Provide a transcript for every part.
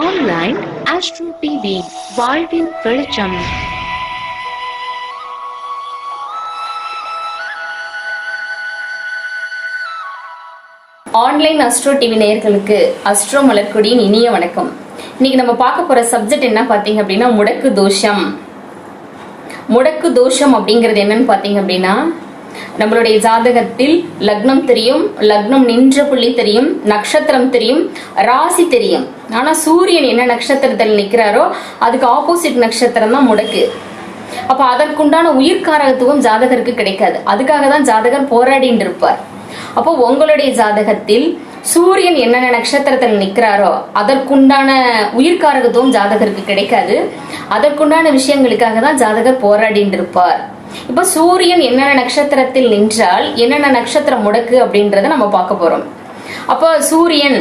Online astro TV வாழ்வின் வெளிச்சம். Online astro TV நேயர்களுக்கு அஸ்ட்ரோ மலர்கொடியின் இனிய வணக்கம். இன்னைக்கு நம்ம பார்க்க போற சப்ஜெக்ட் என்ன பாத்தீங்க அப்படின்னா முடக்கு தோஷம். முடக்கு தோஷம் அப்படிங்கிறது என்னன்னு பாத்தீங்க அப்படின்னா, நம்மளுடைய ஜாதகத்தில் லக்னம் தெரியும், லக்னம் நின்ற புள்ளி தெரியும், நட்சத்திரம் தெரியும், ராசி தெரியும். ஆனா சூரியன் என்ன நட்சத்திரத்தில் நிற்கிறாரோ அதுக்கு ஆப்போசிட் நட்சத்திரம் தான் முடக்கு. அப்ப அதற்குண்டான உயிர்காரகத்துவம் ஜாதகருக்கு கிடைக்காது. அதுக்காக தான் ஜாதகர் போராடிட்டு இருப்பார். அப்போ உங்களுடைய ஜாதகத்தில் சூரியன் என்னென்ன நட்சத்திரத்தில் நிற்கிறாரோ அதற்குண்டான உயிர்காரகத்துவம் ஜாதகருக்கு கிடைக்காது. அதற்குண்டான விஷயங்களுக்காக தான் ஜாதகர் போராடிட்டு இருப்பார். இப்ப சூரியன் என்னென்ன நட்சத்திரத்தில் நின்றால் என்னென்ன நட்சத்திரம் முடக்கு அப்படின்றத நம்ம பார்க்க போறோம். அப்போ சூரியன்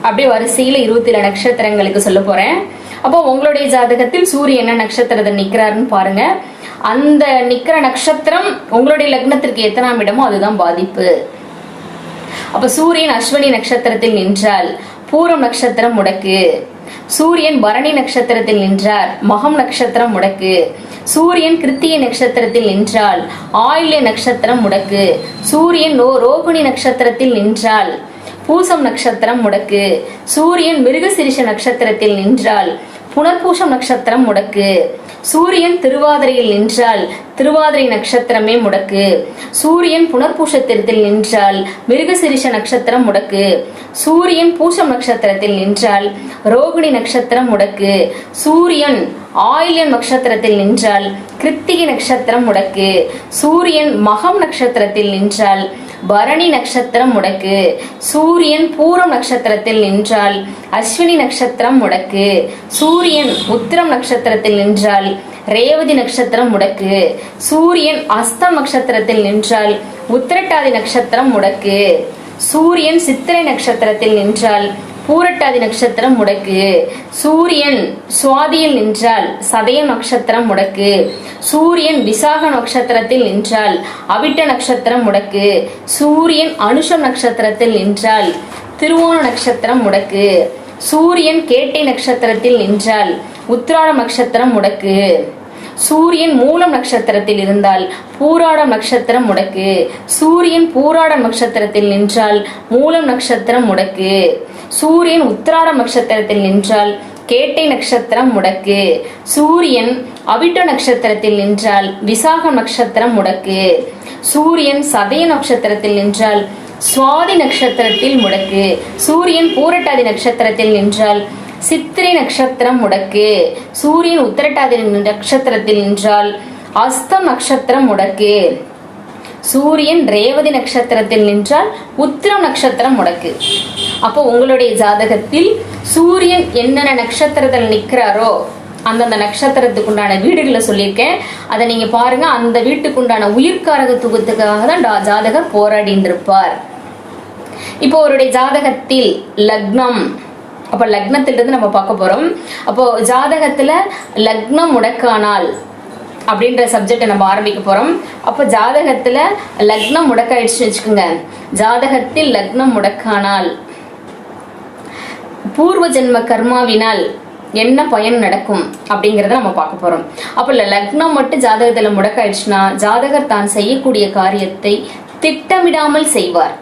அப்படியே வரிசையில 27 நட்சத்திரங்களுக்கு சொல்ல போறேன். அப்போ உங்களுடைய ஜாதகத்தில் சூரியன் என்ன நட்சத்திரத்தில் நிக்கிறாருன்னு பாருங்க. அந்த நிக்கிற நட்சத்திரம் உங்களுடைய லக்னத்திற்கு எத்தனாம் இடமோ அதுதான் பாதிப்பு. அப்ப சூரியன் அஸ்வினி நட்சத்திரத்தில் நின்றால் பூரம் நட்சத்திரம் முடக்கு. சூரியன் பரணி நட்சத்திரத்தில் நின்றார் மகம் நட்சத்திரம் முடக்கு. சூரியன் கிருத்திகை நட்சத்திரத்தில் நின்றால் ஆயில்ய நட்சத்திரம் முடக்கு. சூரியன் ரோகிணி நட்சத்திரத்தில் நின்றால் பூசம் நட்சத்திரம் முடக்கு. சூரியன் மிருகசிரிஷ நட்சத்திரத்தில் நின்றால் புனர்பூசம் நட்சத்திரம் முடக்கு. சூரியன் திருவாதிரையில் நின்றால் திருவாதிரை நட்சத்திரமே முடக்கு. சூரியன் புனர்பூசத்தில் நின்றால் மிருகசிரிஷ நட்சத்திரம் முடக்கு. சூரியன் பூசம் நட்சத்திரத்தில் நின்றால் ரோகிணி நட்சத்திரம் முடக்கு. சூரியன் ஆயில்யம் நட்சத்திரத்தில் நின்றால் கிருத்திகை நட்சத்திரம் முடக்கு. சூரியன் மகம் நட்சத்திரத்தில் நின்றால் பரணி நட்சத்திரம் முடக்கு. சூரியன் பூரம் நட்சத்திரத்தில் நின்றால் அஸ்வினி நட்சத்திரம் முடக்கு. சூரியன் உத்திரம் நட்சத்திரத்தில் நின்றால் ரேவதி நட்சத்திரம் முடக்கு. சூரியன் அஸ்தம் நட்சத்திரத்தில் நின்றால் உத்திரட்டாதி நட்சத்திரம் முடக்கு. சூரியன் சித்திரை நட்சத்திரத்தில் நின்றால் பூரட்டாதி நட்சத்திரம் முடக்கு. சூரியன் சுவாதியில் நின்றால் சதயம் நட்சத்திரம் முடக்கு. சூரியன் விசாக நட்சத்திரத்தில் நின்றால் அவிட்ட நட்சத்திரம் முடக்கு. சூரியன் அனுஷம் நட்சத்திரத்தில் நின்றால் திருவோண நட்சத்திரம் முடக்கு. சூரியன் கேட்டை நட்சத்திரத்தில் நின்றால் உத்திராடம் நட்சத்திரம் முடக்கு. சூரியன் மூலம் நட்சத்திரத்தில் இருந்தால் பூராடம் நட்சத்திரம் முடக்கு. சூரியன் பூராடம் நட்சத்திரத்தில் நின்றால் மூலம் நட்சத்திரம் முடக்கு. சூரியன் உத்திராடம் நட்சத்திரத்தில் நின்றால் கேட்டை நட்சத்திரம் முடக்கு. சூரியன் அவிட்ட நட்சத்திரத்தில் நின்றால் விசாக நட்சத்திரம் முடக்கு. சூரியன் சதய நட்சத்திரத்தில் நின்றால் சுவாதி நட்சத்திரத்தில் முடக்கு. சூரியன் பூரட்டாதி நட்சத்திரத்தில் நின்றால் சித்திரை நட்சத்திரம் முடக்கு. சூரியன் உத்திரட்டாதி நட்சத்திரத்தில் நின்றால் அஸ்தம் நட்சத்திரம் முடக்கு. சூரியன் ரேவதி நட்சத்திரத்தில் நின்றால் உத்திரம் நட்சத்திரம் முடக்கு. அப்போ உங்களுடைய ஜாதகத்தில் சூரியன் என்னென்ன நட்சத்திரத்தில் நிற்கிறாரோ அந்தந்த நட்சத்திரத்துக்குண்டான வீடுகளை சொல்லியிருக்கேன். அதை நீங்க பாருங்க. அந்த வீட்டுக்குண்டான உயிர்காரகத்துவத்துக்காக தான் ஜாதகர் போராடிட்டு இருப்பார். இப்போ அவருடைய ஜாதகத்தில் லக்னம், அப்ப லக்னத்திலிருந்து நம்ம பார்க்க போறோம். அப்போ ஜாதகத்துல லக்னம் முடக்கானால் அப்படின்ற சப்ஜெக்டை நம்ம ஆரம்பிக்க போறோம். அப்ப ஜாதகத்துல லக்னம் முடக்காயிடுச்சுன்னு வச்சுக்கோங்க. ஜாதகத்தில் லக்னம் முடக்கானால் பூர்வ ஜென்ம கர்மாவினால் என்ன பயன் நடக்கும் அப்படிங்கிறத நம்ம பார்க்க போறோம். அப்ப லக்னம் மட்டும் ஜாதகத்துல முடக்காயிடுச்சுன்னா ஜாதகர் தான் செய்யக்கூடிய காரியத்தை திட்டமிடாமல் செய்வார்.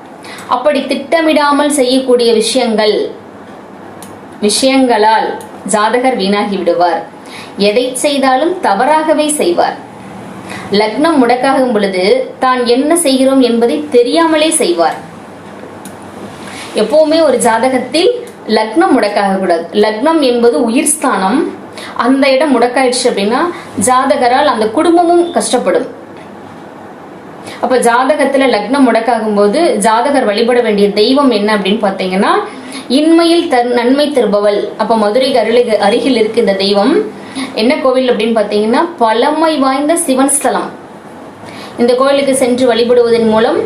அப்படி திட்டமிடாமல் செய்யக்கூடிய விஷயங்களால் ஜாதகர் வீணாகி விடுவார். எதை செய்தாலும் தவறாகவே செய்வார். லக்னம் முடக்காகும் பொழுது தான் என்ன செய்கிறோம் என்பதை தெரியாமலே செய்வார். எப்பவுமே ஒரு ஜாதகத்தில் லக்னம் முடக்காக கூடாது. லக்னம் என்பது உயிர் ஸ்தானம். அந்த இடம் முடக்காயிடுச்சு அப்படின்னா ஜாதகரால் அந்த குடும்பமும் கஷ்டப்படும். அப்ப ஜாதகத்துல லக்னம் முடக்காகும் போது ஜாதகர் வழிபட வேண்டிய தெய்வம் என்ன அப்படின்னு பாத்தீங்கன்னா இன்மையில் நன்மை தருபவள். அப்ப மதுரைக்கு அருகில் இருக்கு இந்த தெய்வம். என்ன கோவில் அப்படின்னு பாத்தீங்கன்னா பழமை வாய்ந்த சிவன் ஸ்தலம். இந்த கோவிலுக்கு சென்று வழிபடுவதன் மூலம்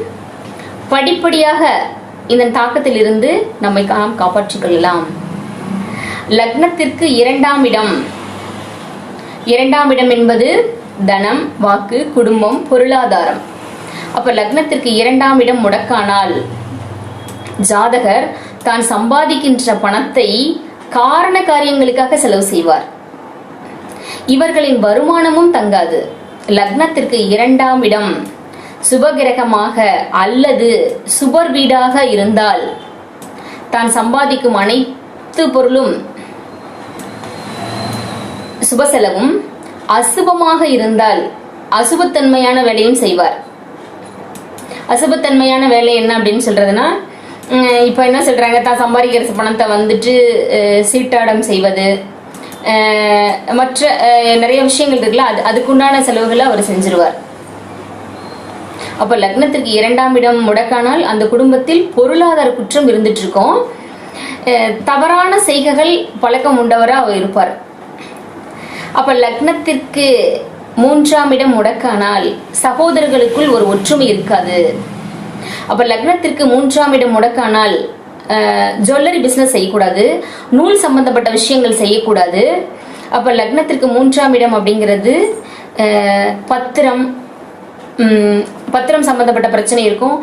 படிப்படியாக இந்த தாக்கத்தில் இருந்து நம்மை காப்பாற்றிக் கொள்ளலாம். லக்னத்திற்கு 2ஆம் இடம். 2ஆம் இடம் என்பது தனம், வாக்கு, குடும்பம், பொருளாதாரம். அப்ப லக்னத்திற்கு 2ஆம் இடம் முடக்கானால் ஜாதகர் தான் சம்பாதிக்கின்ற பணத்தை காரண காரியங்களுக்காக செலவு செய்வார். இவர்களின் வருமானமும் தங்காது. லக்னத்திற்கு 2ஆம் இடம் சுபகிரகமாக அல்லது சுபர் வீடாக இருந்தால் தான் சம்பாதிக்கும் அனைத்து பொருளும் சுப செலவும், அசுபமாக இருந்தால் அசுபத்தன்மையான வேலையும் செய்வார். அசுபத்தன்மையான வேலை என்ன அப்படின்னு சொல்றதுன்னா, இப்போ என்ன சொல்றாங்க, தான் சம்பாதிக்கிற பணத்தை வந்துட்டு சீட்டாடம் செய்வது, மற்ற நிறைய விஷயங்கள் இருக்குல்ல, அதுக்குண்டான செலவுகளை அவர் செஞ்சிருவார். அப்ப லக்னத்திற்கு 2ஆம் இடம் முடக்கானால் அந்த குடும்பத்தில் பொருளாதார குற்றம் இருந்துட்டு இருக்கும். தவறான செய்கைகள் பழக்கம் உண்டவரா அவர் இருப்பார். அப்ப லக்னத்திற்கு 3ஆம் இடம் முடக்கானால் சகோதரர்களுக்குள் ஒரு ஒற்றுமை இருக்காது. அப்ப லக்னத்திற்கு 3ஆம் இடம் முடக்கானால் ஜுவல்லரி பிசினஸ் செய்யக்கூடாது, நூல் சம்பந்தப்பட்ட விஷயங்கள் செய்யக்கூடாது. அப்ப லக்னத்திற்கு 3ஆம் இடம் அப்படிங்கிறது பத்திரம் சம்பந்தப்பட்ட பிரச்சனை இருக்கும்,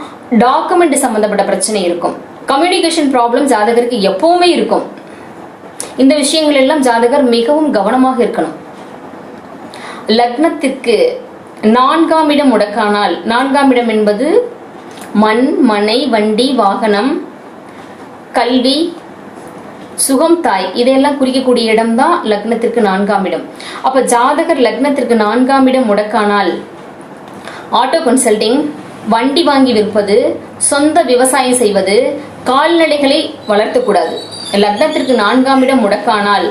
டாக்குமெண்ட் சம்பந்தப்பட்ட பிரச்சனை இருக்கும், கம்யூனிகேஷன் ப்ராப்ளம் ஜாதகருக்கு எப்பவுமே இருக்கும். இந்த விஷயங்கள் எல்லாம் ஜாதகர் மிகவும் கவனமாக இருக்கணும். லக்னத்திற்கு 4ஆம் இடம் முடக்கானால், 4ஆம் இடம் என்பது மண், மனை, வண்டி, வாகனம், கல்வி, சுகம், தாய், இதையெல்லாம் குறிக்கக்கூடிய இடம் தான் லக்னத்திற்கு 4ஆம் இடம். அப்ப ஜாதகர் லக்னத்திற்கு 4ஆம் இடம் முடக்கானால் ஆட்டோ கன்சல்டிங், வண்டி வாங்கி விற்பது, சொந்த விவசாயம் செய்வது, கால்நடைகளை வளர்த்தக்கூடாது. லக்னத்திற்கு 4ஆம் இடம் முடக்கானால்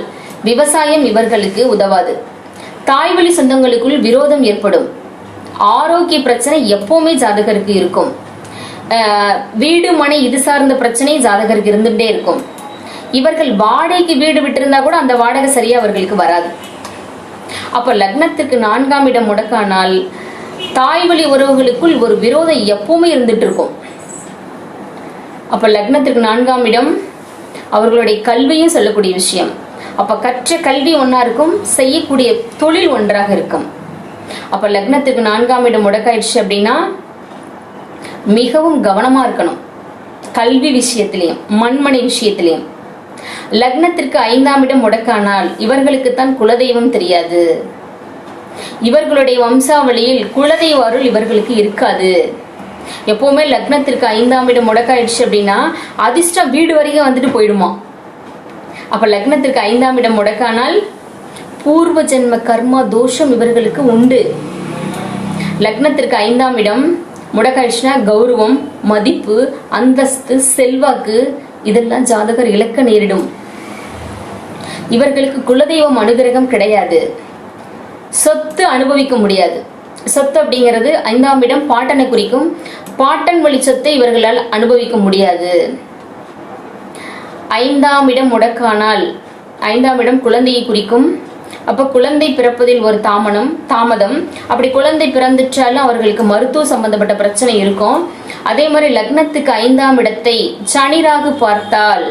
விவசாயம் இவர்களுக்கு உதவாது. தாய்வழி சொந்தங்களுக்குள் விரோதம் ஏற்படும். ஆரோக்கிய பிரச்சனை எப்பவுமே ஜாதகருக்கு இருக்கும். வீடு மனை இது சார்ந்த பிரச்சனை ஜாதகருக்கு இருந்துட்டே இருக்கும். இவர்கள் வாடகைக்கு வீடு விட்டிருந்தா கூட அந்த வாடகை சரியா அவர்களுக்கு வராது. அப்ப லக்னத்திற்கு 4ஆம் இடம் முடக்கானால் தாய்வழி உறவுகளுக்குள் ஒரு விரோதம் எப்பவுமே இருந்துட்டு இருக்கும். அப்ப லக்னத்திற்கு 4ஆம் இடம் அவர்களுடைய கல்வியும் சொல்லக்கூடிய விஷயம். அப்ப கற்ற கல்வி ஒன்னா இருக்கும், செய்யக்கூடிய தொழில் ஒன்றாக இருக்கும். அப்ப லக்னத்திற்கு 4ஆம் இடம் முடக்காயிடுச்சு அப்படின்னா மிகவும் கவனமா இருக்கணும். கல்வி விஷயத்திலையும் மண்மனை விஷயத்திலையும். லக்னத்திற்கு 5ஆம் இடம் முடக்கானால் இவர்களுக்குத்தான் குலதெய்வம் தெரியாது. இவர்களுடைய வம்சாவளியில் குலதெய்வ அருள் இவர்களுக்கு இருக்காது. எப்பவுமே லக்னத்திற்கு 5ஆம் இடம் முடக்காயிடுச்சு அப்படின்னா அதிர்ஷ்டம் வீடு வரைக்கும் வந்துட்டு போயிடுமா. அப்ப லக்னத்திற்கு 5ஆம் இடம் முடக்கானால் பூர்வ ஜென்ம கர்மா தோஷம் இவர்களுக்கு உண்டு. லக்னத்திற்கு 5ஆம் இடம் முடக்காயிடுச்சுன்னா கௌரவம், மதிப்பு, அந்தஸ்து, செல்வாக்கு இதெல்லாம் ஜாதகர் இழக்க நேரிடும். இவர்களுக்கு குலதெய்வம் அனுகிரகம் கிடையாது. சொத்து அனுபவிக்க முடியாது. சொத்து அப்படிங்கிறது 5ஆம் இடம் பாட்டனை குறிக்கும். பாட்டன் வழி சொத்தை இவர்களால் அனுபவிக்க முடியாது. 5ஆம் இடம் முடக்கானால் 5ஆம் இடம் குழந்தையை குறிக்கும். அப்ப குழந்தை பிறப்பதில் ஒரு தாமதம். அப்படி குழந்தை பிறந்துச்சாலும் அவர்களுக்கு மருத்துவ சம்பந்தப்பட்ட பிரச்சனை இருக்கும். அதே மாதிரி லக்னத்துக்கு 5ஆம் இடத்தை சனி ராகு பார்த்தால்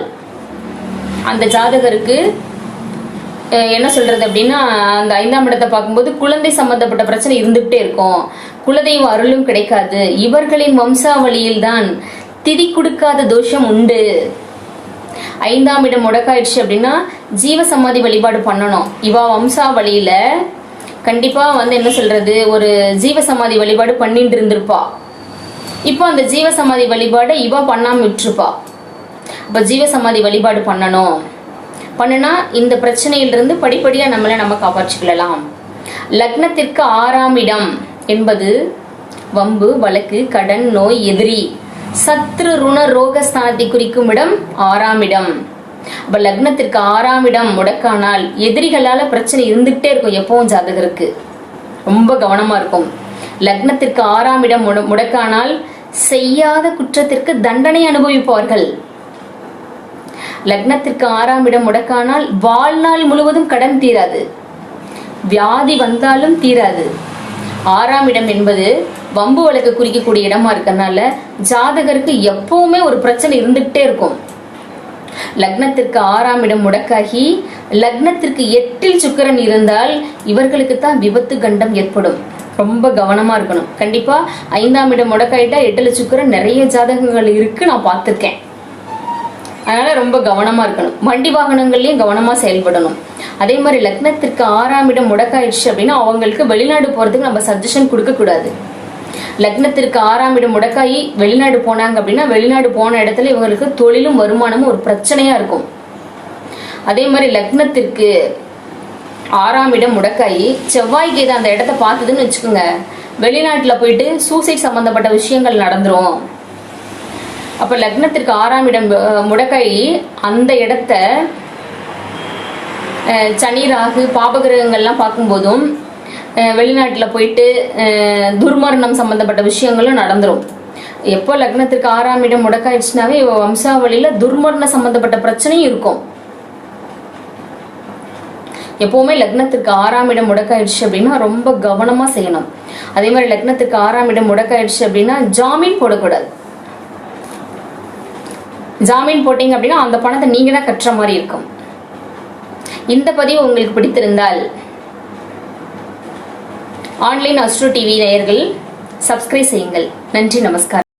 அந்த ஜாதகருக்கு என்ன சொல்றது அப்படின்னா, அந்த 5ஆம் இடத்தை பார்க்கும்போது குழந்தை சம்பந்தப்பட்ட பிரச்சனை இருந்துகிட்டே இருக்கும். குலதெய்வ அருளும் கிடைக்காது. இவர்களின் வம்சாவளியில் தான் திதி கொடுக்காத தோஷம் உண்டு. 5ஆம் இடம் முடக்காயிடுச்சு அப்படின்னா ஜீவசமாதி வழிபாடு பண்ணணும். இவா வம்சாவளியில கண்டிப்பா என்ன சொல்றது, ஒரு ஜீவசமாதி வழிபாடு பண்ணிட்டு இருந்திருப்பா. இப்போ அந்த ஜீவசமாதி வழிபாடு இவா பண்ணாம விட்டுருப்பா. அப்ப ஜீவசமாதி வழிபாடு பண்ணுனா இந்த பிரச்சனையிலிருந்து படிப்படியா நம்ம காப்பாற்றிக்கலாம். லக்னத்திற்கு 6ஆம் இடம் என்பது வம்பு, வழக்கு, கடன், நோய், எதிரி, சத்ரு, ருண, ரோக ஸ்தானத்தை குறிக்கும் இடம் 6ஆம் இடம். அப்ப லக்னத்திற்கு 6ஆம் இடம் முடக்கானால் எதிரிகளால பிரச்சனை இருந்துகிட்டே இருக்கும். எப்பவும் ஜாதகருக்கு ரொம்ப கவனமா இருக்கும். லக்னத்திற்கு 6ஆம் இடம் முடக்கானால் செய்யாத குற்றத்திற்கு தண்டனை அனுபவிப்பார்கள். லக்னத்திற்கு 6ஆம் இடம் முடக்கானால் வாழ்நாள் முழுவதும் கடன் தீராது, வியாதி வந்தாலும் தீராது. 6ஆம் இடம் என்பது வம்பு வழக்கு குறிக்கக்கூடிய இடமா இருக்கறனால ஜாதகருக்கு எப்பவுமே ஒரு பிரச்சனை இருந்துகிட்டே இருக்கும். லக்னத்திற்கு 6ஆம் இடம் முடக்காகி லக்னத்திற்கு 8இல் சுக்கிரன் இருந்தால் இவர்களுக்கு தான் விபத்து கண்டம் ஏற்படும். ரொம்ப கவனமா இருக்கணும். கண்டிப்பா 5ஆம் இடம் முடக்காயிட்டா 8இல் சுக்கிரன் நிறைய ஜாதகங்கள் இருக்கு, நான் பார்த்திருக்கேன். அதனால ரொம்ப கவனமா இருக்கணும். வண்டி வாகனங்கள்லயும் கவனமா செயல்படணும். அதே மாதிரி லக்னத்திற்கு 6ஆம் இடம் முடக்காயிடுச்சு அப்படின்னா அவங்களுக்கு வெளிநாடு போறதுக்கு நம்ம சஜஷன் கொடுக்க கூடாது. லக்னத்திற்கு 6ஆம் இடம் முடக்காயி வெளிநாடு போனாங்க அப்படின்னா வெளிநாடு போன இடத்துல இவங்களுக்கு தொழிலும் வருமானமும் ஒரு பிரச்சனையா இருக்கும். அதே மாதிரி லக்னத்திற்கு 6ஆம் இடம் முடக்காயி செவ்வாய் கேது அந்த இடத்த பார்த்ததுன்னு வச்சுக்கோங்க, வெளிநாட்டுல போயிட்டு சூசைட் சம்பந்தப்பட்ட விஷயங்கள் நடந்துரும். அப்ப லக்னத்திற்கு 6ஆம் இடம் முடக்காயி அந்த இடத்த சனி ராகு பாபகிரகங்கள்லாம் பார்க்கும்போதும் வெளிநாட்டில் போயிட்டு துர்மரணம் சம்பந்தப்பட்ட விஷயங்களும் நடந்துரும். எப்போ லக்னத்திற்கு 6ஆம் இடம் முடக்காயிடுச்சுனாவே வம்சாவளியில துர்மரண சம்பந்தப்பட்ட பிரச்சனையும் இருக்கும். எப்பவுமே லக்னத்திற்கு 6ஆம் இடம் முடக்காயிடுச்சு அப்படின்னா ரொம்ப கவனமா செய்யணும். அதே மாதிரி லக்னத்திற்கு 6ஆம் இடம் முடக்காயிடுச்சு அப்படின்னா ஜாமீன் போடக்கூடாது. ஜாமீன் போட்டீங்க அப்படின்னா அந்த பணத்தை நீங்க தான் கட்டுற மாதிரி இருக்கும். இந்த பதிவு உங்களுக்கு பிடித்திருந்தால் ஆன்லைன் அஸ்ட்ரோ டிவி நேயர்கள் சப்ஸ்கிரைப் செய்யுங்கள். நன்றி, நமஸ்காரம்.